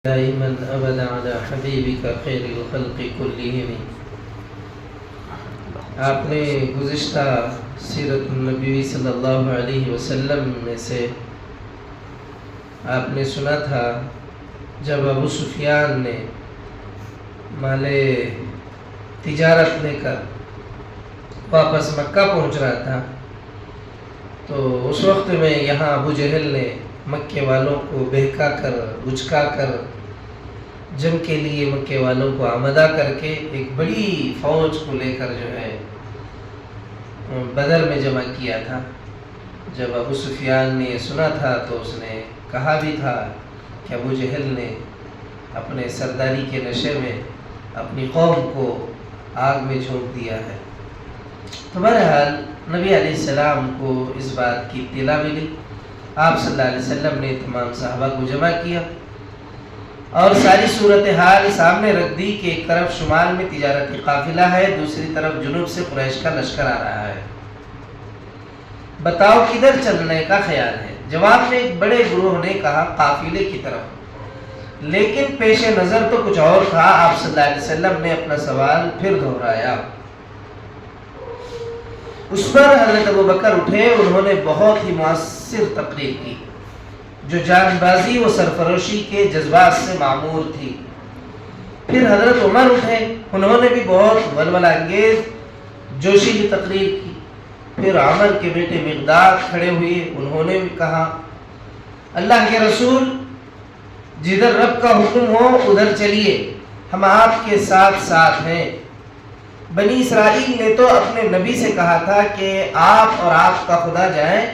دائما ابدا على حبیبک خیر الخلق کلہم۔ آپ نے گزشتہ سیرت النبی صلی اللہ علیہ وسلم میں سے آپ نے سنا تھا جب ابو سفیان نے مال تجارت لے کر واپس مکہ پہنچ رہا تھا تو اس وقت میں یہاں ابو جہل نے مکے والوں کو بہکا کر اچکا کر جنگ کے لیے مکے والوں کو آمادہ کر کے ایک بڑی فوج کو لے کر جو ہے بدر میں جمع کیا تھا۔ جب ابو سفیان نے یہ سنا تھا تو اس نے کہا بھی تھا کہ ابو جہل نے اپنے سرداری کے نشے میں اپنی قوم کو آگ میں جھونک دیا ہے۔ تو بہرحال نبی علیہ السلام کو اس بات کی اطلاع ملی، آپ صلی اللہ علیہ وسلم نے تمام صحابہ کو جمع کیا اور ساری صورتحال سامنے رکھ دی کہ ایک طرف شمال میں تجارتی قافلہ ہے، دوسری طرف جنوب سے قریش کا لشکر آ رہا ہے، بتاؤ کدھر چلنے کا خیال ہے؟ جواب میں ایک بڑے گروہ نے کہا قافلے کی طرف، لیکن پیش نظر تو کچھ اور تھا۔ آپ صلی اللہ علیہ وسلم نے اپنا سوال پھر دہرایا۔ اس پر حضرت ابوبکر اٹھے، انہوں نے بہت ہی مؤثر تقریر کی جو جان بازی و سرفروشی کے جذبات سے معمور تھی۔ پھر حضرت عمر اٹھے، انہوں نے بھی بہت ولولہ انگیز جوشیلی تقریر کی۔ پھر عمر کے بیٹے مقداد کھڑے ہوئے، انہوں نے بھی کہا اللہ کے رسول جدھر رب کا حکم ہو ادھر چلیے، ہم آپ کے ساتھ ساتھ ہیں۔ بنی اسرائیل نے تو اپنے نبی سے کہا تھا کہ آپ اور آپ کا خدا جائیں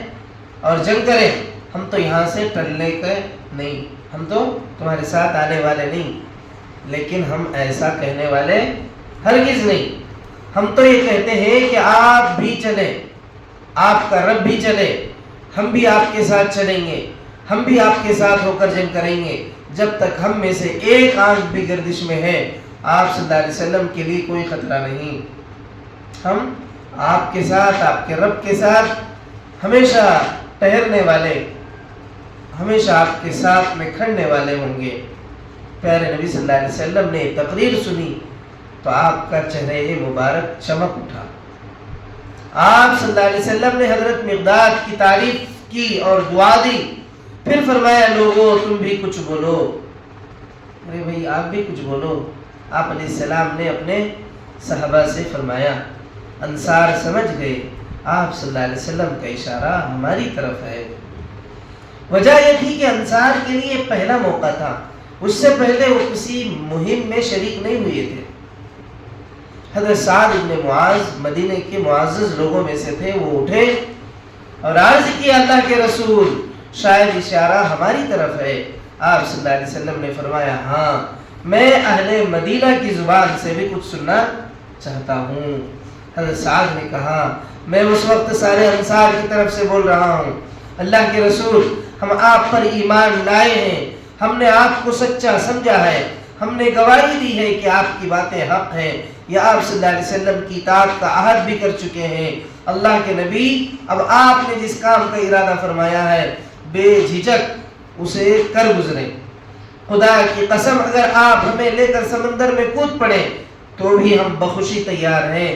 اور جنگ کریں، ہم تو یہاں سے ٹلنے کے نہیں، ہم تو تمہارے ساتھ آنے والے نہیں۔ لیکن ہم ایسا کہنے والے ہرگز نہیں، ہم تو یہ کہتے ہیں کہ آپ بھی چلیں، آپ کا رب بھی چلے، ہم بھی آپ کے ساتھ چلیں گے، ہم بھی آپ کے ساتھ ہو کر جنگ کریں گے جب تک ہم میں سے ایک آنکھ بھی گردش میں ہے۔ آپ صلی اللہ علیہ وسلم کے لیے کوئی خطرہ نہیں، ہم آپ کے ساتھ، آپ کے رب کے ساتھ ہمیشہ ٹہرنے والے، ہمیشہ آپ کے ساتھ میں کھڑنے والے ہوں گے۔ پیارے نبی صلی اللہ علیہ وسلم نے تقریر سنی تو آپ کا چہرہ مبارک چمک اٹھا۔ آپ صلی اللہ علیہ وسلم نے حضرت مقداد کی تعریف کی اور دعا دی، پھر فرمایا لوگوں تم بھی کچھ بولو، ارے بھائی آپ بھی کچھ بولو۔ آپ علیہ السلام نے اپنے صحابہ سے فرمایا، انصار سمجھ گئے آپ صلی اللہ علیہ وسلم کا اشارہ ہماری طرف ہے۔ وجہ یہ تھی کہ انصار کے لیے پہلا موقع تھا، اس سے پہلے وہ کسی مہم میں شریک نہیں ہوئے تھے۔ حضرت سعد بن معاذ مدینے کے معزز لوگوں میں سے تھے، وہ اٹھے اور عرض کیا اللہ کے رسول شاید اشارہ ہماری طرف ہے۔ آپ صلی اللہ علیہ وسلم نے فرمایا ہاں، میں اہل مدینہ کی زبان سے بھی کچھ سننا چاہتا ہوں۔ حضرت سعد نے کہا میں اس وقت سارے انصار کی طرف سے بول رہا ہوں، اللہ کے رسول ہم آپ پر ایمان لائے ہیں، ہم نے آپ کو سچا سمجھا ہے، ہم نے گواہی دی ہے کہ آپ کی باتیں حق ہیں، یا آپ صلی اللہ علیہ وسلم کی اطاعت کا عہد بھی کر چکے ہیں۔ اللہ کے نبی اب آپ نے جس کام کا ارادہ فرمایا ہے بے جھجک اسے کر گزریں۔ خدا کی قسم اگر آپ ہمیں لے کر سمندر میں کود پڑے تو بھی ہم بخوشی تیار ہیں،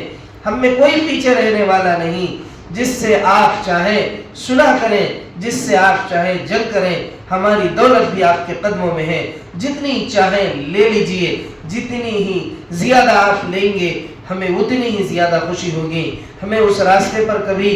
ہم میں کوئی پیچھے رہنے والا نہیں۔ جس سے آپ چاہیں صلح کریں، جس سے آپ چاہیں جنگ کریں، ہماری دولت بھی آپ کے قدموں میں ہے، جتنی چاہیں لے لیجئے، جتنی ہی زیادہ آپ لیں گے ہمیں اتنی ہی زیادہ خوشی ہوگی۔ ہمیں اس راستے پر کبھی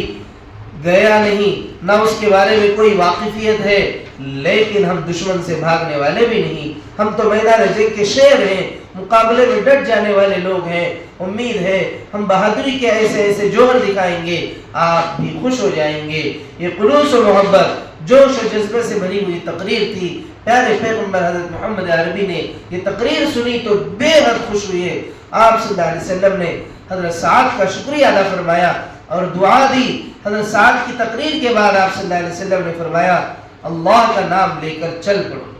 گیا نہیں، نہ اس کے بارے میں کوئی واقفیت ہے، لیکن ہم دشمن سے بھاگنے والے بھی نہیں، ہم تو میدان جنگ کے شیر ہیں، مقابلے میں ڈٹ جانے والے لوگ ہیں۔ امید ہے ہم بہادری کے ایسے ایسے جوہر دکھائیں گے، آپ بھی خوش ہو جائیں گے۔ یہ خلوص و محبت، جوش و جذبے سے بھری ہوئی تقریر تھی۔ پیارے پیغمبر حضرت محمد عربی نے یہ تقریر سنی تو بے حد خوش ہوئے۔ آپ صلی اللہ علیہ وسلم نے حضرت سعد کا شکریہ ادا فرمایا اور دعا دی۔ حضرت سعد کی تقریر کے بعد آپ صلی اللہ علیہ وسلم نے فرمایا اللہ کا نام لے کر چل پڑو،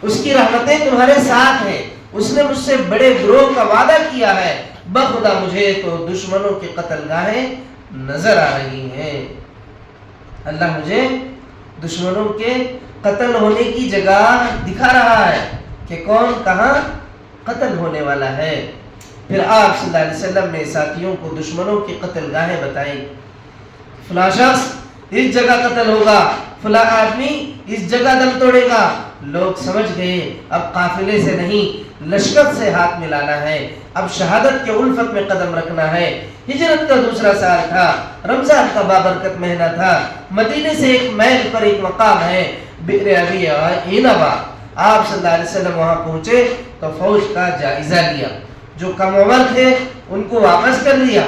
اس کی رحمتیں تمہارے ساتھ ہیں، اس نے مجھ سے بڑے گروہ کا وعدہ کیا ہے، بخدا مجھے تو دشمنوں کے قتل گاہیں نظر آ رہی ہیں، اللہ مجھے دشمنوں کے قتل ہونے کی جگہ دکھا رہا ہے کہ کون کہاں قتل ہونے والا ہے۔ پھر آپ صلی اللہ علیہ وسلم نے ساتھیوں کو دشمنوں کی قتل گاہیں بتائی، فلاں شخص اس جگہ قتل ہوگا، فلاں آدمی اس جگہ دم توڑے گا۔ لوگ سمجھ گئے اب قافلے سے نہیں لشکر سے ہاتھ ملانا ہے، اب شہادت کے الفت میں قدم رکھنا ہے۔ ہجرت کا دوسرا سال تھا، رمضان کا بابرکت مہینہ تھا، مدینے سے ایک میل پر ایک مقام ہے بئر ابی عنبہ۔ آپ صلی اللہ علیہ وسلم وہاں پہنچے تو فوج کا جائزہ لیا، جو کم عمر تھے ان کو واپس کر لیا،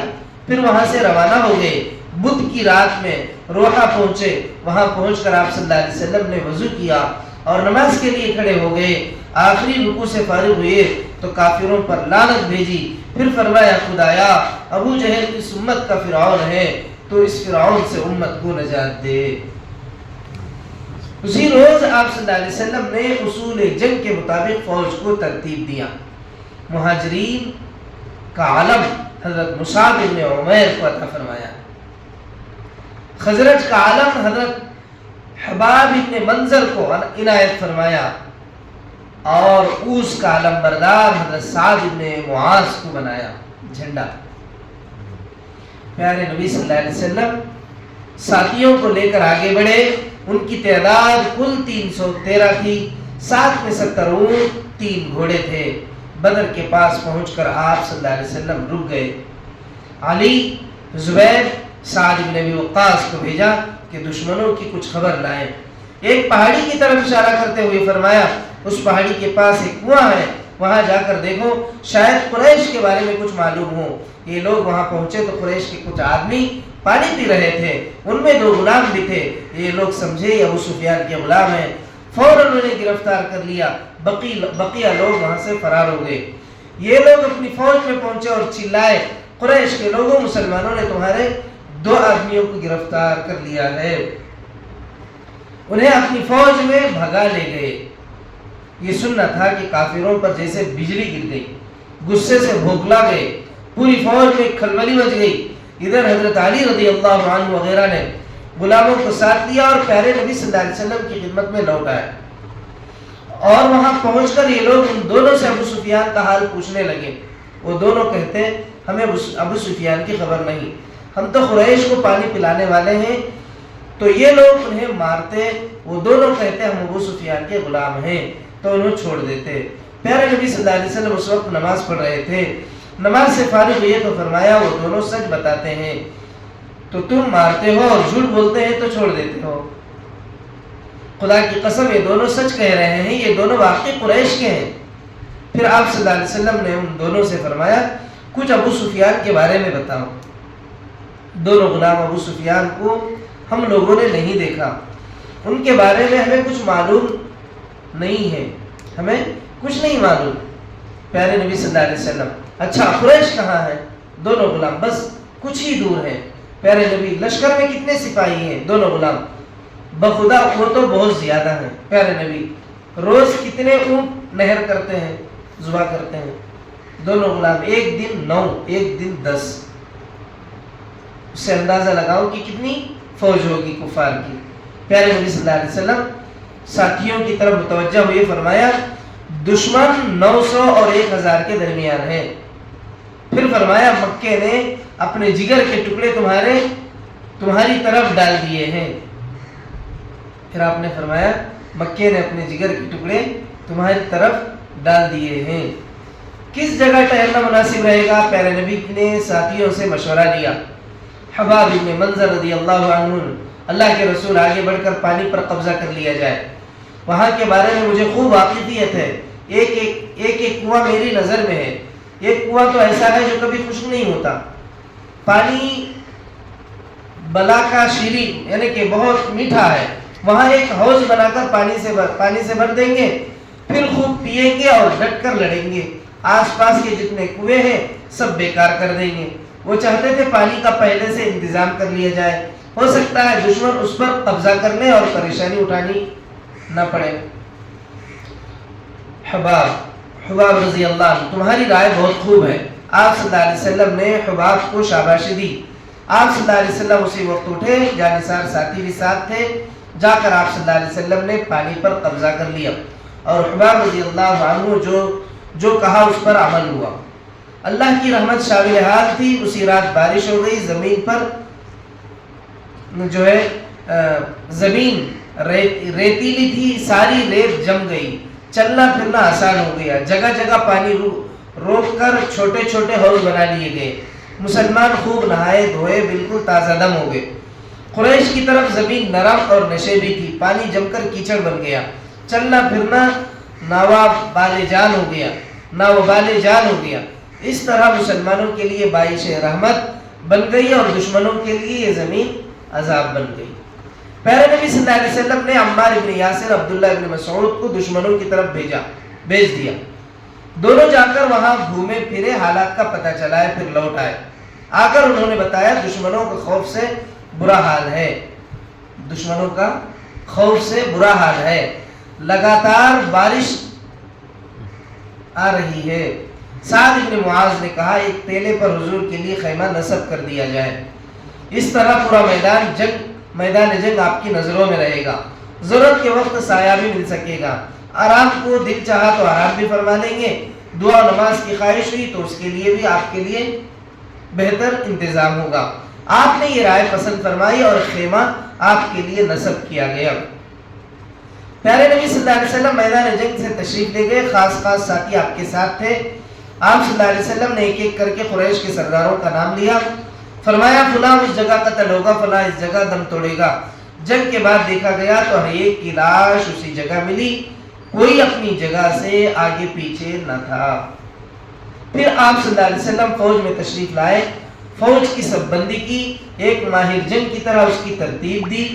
پھر وہاں سے روانہ ہو گئے۔ بدھ کی رات میں روحہ پہنچے، وہاں پہنچ کر آپ صلی اللہ علیہ وسلم نے وضو کیا اور نماز کے لیے کھڑے ہو گئے۔ آخری رکوع سے فارغ ہوئے تو کافروں پر لعنت بھیجی، پھر فرمایا خدایا ابو جہل اس امت کا فرعون ہے، تو اس فرعون سے امت کو نجات دے۔ اسی روز آپ صلی اللہ علیہ وسلم نے اصول جنگ کے مطابق فوج کو ترتیب دیا۔ مہاجرین کا علم حضرت مصعب بن عمیر کو عطا فرمایا، خزرج کا علم حضرت حباب بن منظر کو عنایت فرمایا، اور اوس کا علم بردار حضرت سعد بن معاذ کو بنایا جھنڈا۔ پیارے نبی صلی اللہ علیہ وسلم ساتھیوں کو لے کر آگے بڑھے، ان کی تعداد کل 313 تھی، 7 میں 70 اونٹ، 3 گھوڑے تھے۔ بدر کے پاس پہنچ کر آپ صلی اللہ علیہ وسلم رک گئے۔ علی، زبیر، سعد بن ابی وقاص کو بھیجا کہ دشمنوں کی کچھ خبر لائیں۔ ایک پہاڑی کی طرف اشارہ کرتے ہوئے فرمایا اس پہاڑی کے پاس ایک کنواں ہے، وہاں جا کر دیکھو، شاید قریش کے بارے میں کچھ معلوم ہو۔ یہ لوگ وہاں پہنچے تو قریش کے کچھ آدمی پانی پی رہے تھے، ان میں 2 غلام بھی تھے۔ یہ لوگ سمجھے یہ ابو سفیان کے غلام ہیں، فوراً انہیں گرفتار کر لیا۔ بقیہ لوگ وہاں سے فرار ہو گئے۔ یہ لوگ اپنی فوج میں پہنچے اور چلائے، قریش کے لوگوں، مسلمانوں نے تمہارے 2 آدمیوں کو گرفتار کر لیا ہے۔ انہیں اپنی فوج میں بھگا لے گئے۔ یہ سننا تھا کہ کافروں پر جیسے بجلی گر گئی، غصے سے بھوکلا گئے، پوری فوج میں کھلبلی مچ گئی۔ ادھر حضرت علی رضی اللہ عنہ وغیرہ نے غلاموں کو ساتھ لیا اور پیارے نبی صلی اللہ علیہ وسلم کی خدمت میں لوٹ آئے، اور وہاں پہنچ کر یہ لوگ ان دونوں سے ابو سفیان کا حال پوچھنے لگے۔ وہ دونوں کہتے ہمیں ابو سفیان کی خبر نہیں، ہم تو قریش کو پانی پلانے والے ہیں۔ تو یہ لوگ انہیں مارتے، وہ دونوں کہتے ہم ابو سفیان کے غلام ہیں، تو انہیں چھوڑ دیتے۔ پیارے نبی صلی اللہ علیہ وسلم اس وقت نماز پڑھ رہے تھے، نماز سے فارغ ہوئے تو فرمایا وہ دونوں سچ بتاتے ہیں تو تم مارتے ہو، اور جھوٹ بولتے ہیں تو چھوڑ دیتے ہو۔ خدا کی قسم یہ دونوں سچ کہہ رہے ہیں، یہ دونوں واقعی قریش کے ہیں۔ پھر آپ صلی اللہ علیہ وسلم نے ان دونوں سے فرمایا کچھ ابو سفیان کے بارے میں بتاؤ۔ دونوں غلام ابو سفیان کو ہم لوگوں نے نہیں دیکھا، ان کے بارے میں ہمیں کچھ معلوم نہیں ہے، ہمیں کچھ نہیں معلوم۔ پیارے نبی صلی اللہ علیہ وسلم اچھا قریش کہاں ہے؟ دونوں غلام بس کچھ ہی دور ہے۔ پیارے نبی لشکر میں کتنے سپاہی ہیں؟ دونوں غلام بخدا وہ تو بہت زیادہ ہیں۔ پیارے نبی روز کتنے اونٹ نہر کرتے ہیں، ذبح کرتے ہیں؟ دونوں غلام ایک دن 9، ایک دن 10۔ اس سے اندازہ لگاؤ کہ کتنی فوج ہوگی کفار کی۔ پیارے نبی صلی اللہ علیہ وسلم ساتھیوں کی طرف متوجہ ہوئے، فرمایا دشمن 900 اور 1000 کے درمیان ہے۔ پھر فرمایا مکے نے اپنے جگر کے ٹکڑے تمہاری طرف ڈال دیے ہیں۔ پھر آپ نے فرمایا مکے نے اپنے جگر کے ٹکڑے تمہاری طرف ڈال دیے ہیں، کس جگہ ٹہلنا مناسب رہے گا؟ پیارے نبی نے ساتھیوں سے مشورہ لیا۔ حباب بن منظر رضی اللہ عنہ، اللہ کے رسول آگے بڑھ کر پانی پر قبضہ کر لیا جائے، وہاں کے بارے میں مجھے خوب واقفیت ہے، ایک کنواں میری نظر میں ہے، ایک کنواں تو ایسا ہے جو کبھی خشک نہیں ہوتا، پانی بلا کا شیریں یعنی کہ بہت میٹھا ہے، وہاں ایک حوض بنا کر پانی سے بھر دیں گے، پھر خوب پیئیں گے اور ڈٹ کر لڑیں گے، آس پاس کے جتنے کنویں ہیں سب بیکار کر دیں گے۔ وہ چاہتے تھے پانی کا پہلے سے انتظام کر لیا جائے، ہو سکتا ہے دشمن اس پر قبضہ کرنے اور پریشانی اٹھانی نہ پڑے۔ حباب رضی اللہ عنہ، تمہاری رائے بہت خوب ہے۔ آپ صلی اللہ علیہ وسلم نے حباب کو شاباشی دی۔ آپ صلی اللہ علیہ وسلم اسی وقت اٹھے، جانثار ساتھی بھی ساتھ تھے، جا کر آپ صلی اللہ علیہ وسلم نے پانی پر قبضہ کر لیا اور حباب رضی اللہ عنہ جو کہا اس پر عمل ہوا۔ اللہ کی رحمت شامل حال تھی، اسی رات بارش ہو گئی، زمین پر جو ہے زمین ریتیلی تھی، ساری ریت جم گئی، چلنا پھرنا آسان ہو گیا، جگہ جگہ پانی روک کر چھوٹے چھوٹے حوض بنا لیے گئے، مسلمان خوب نہائے دھوئے، بالکل تازہ دم ہو گئے۔ قریش کی طرف زمین نرم اور نشیبی تھی، پانی جم کر کیچڑ بن گیا، چلنا پھرنا ناوبال جان ہو گیا۔ اس طرح مسلمانوں کے لیے باعث رحمت بن گئی اور دشمنوں کے لیے یہ زمین عذاب بن گئی۔ پیارے نبی صلی اللہ علیہ وسلم نے عمار ابن یاسر، عبداللہ ابن مسعود کو دشمنوں کی طرف بھیج دیا۔ دونوں جا کر وہاں گھومے پھرے، حالات کا پتہ چلائے، پھر لوٹ آئے۔ آ کر انہوں نے بتایا دشمنوں کا خوف سے برا حال ہے، لگاتار بارش آ رہی ہے۔ سعد بن معاذ نے کہا ایک ٹیلے پر حضور کے لیے خیمہ نصب کر دیا جائے، اس طرح پورا میدان جنگ آپ کی نظروں میں رہے گا، ضرورت کے وقت سایہ بھی مل سکے گا، آرام کو دل چاہا تو آرام بھی فرما لیں گے، دعا نماز کی خواہش ہوئی تو اس کے لیے بھی آپ کے لیے بہتر انتظام ہوگا۔ آپ نے یہ رائے پسند فرمائی اور خیمہ آپ کے لیے نصب کیا گیا۔ پیارے نبی صلی اللہ علیہ وسلم میدان جنگ سے تشریف لے گئے، خاص ساتھی آپ کے ساتھ تھے۔ آپ صلی اللہ علیہ وسلم نے ایک ایک کر کے قریش کے سرداروں کا نام لیا، فرمایا فلاں اس جگہ قتل ہوگا، فلاں اس جگہ دم توڑے گا۔ جنگ کے بعد دیکھا گیا تو ہر ایک کی لاش اسی جگہ ملی، کوئی اپنی جگہ سے آگے پیچھے نہ تھا۔ پھر آپ صلی اللہ علیہ وسلم فوج میں تشریف لائے، فوج کی سب بندی کی، ایک ماہر جنگ کی طرح اس کی ترتیب دی،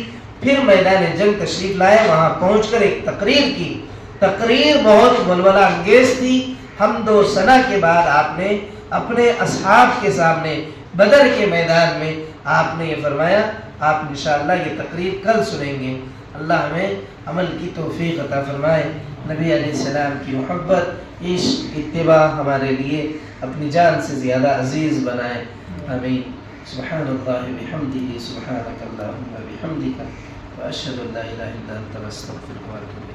پھر میدان جنگ تشریف لائے، وہاں پہنچ کر ایک تقریر کی۔ تقریر بہت ولولہ انگیز تھی۔ حمد و ثنا کے بعد آپ نے اپنے اصحاب کے سامنے بدر کے میدان میں آپ نے یہ فرمایا، آپ انشاءاللہ یہ تقریر کل سنیں گے۔ اللہ ہمیں عمل کی توفیق عطا فرمائے، نبی علیہ السلام کی محبت، عشق، اتباع ہمارے لیے اپنی جان سے زیادہ عزیز بنائے، آمین۔ سبحان اللہ بحمدہ، سبحانک اللہم بحمدک، واشہد ان لا الہ الا انت، استغفرک واتوب الیک۔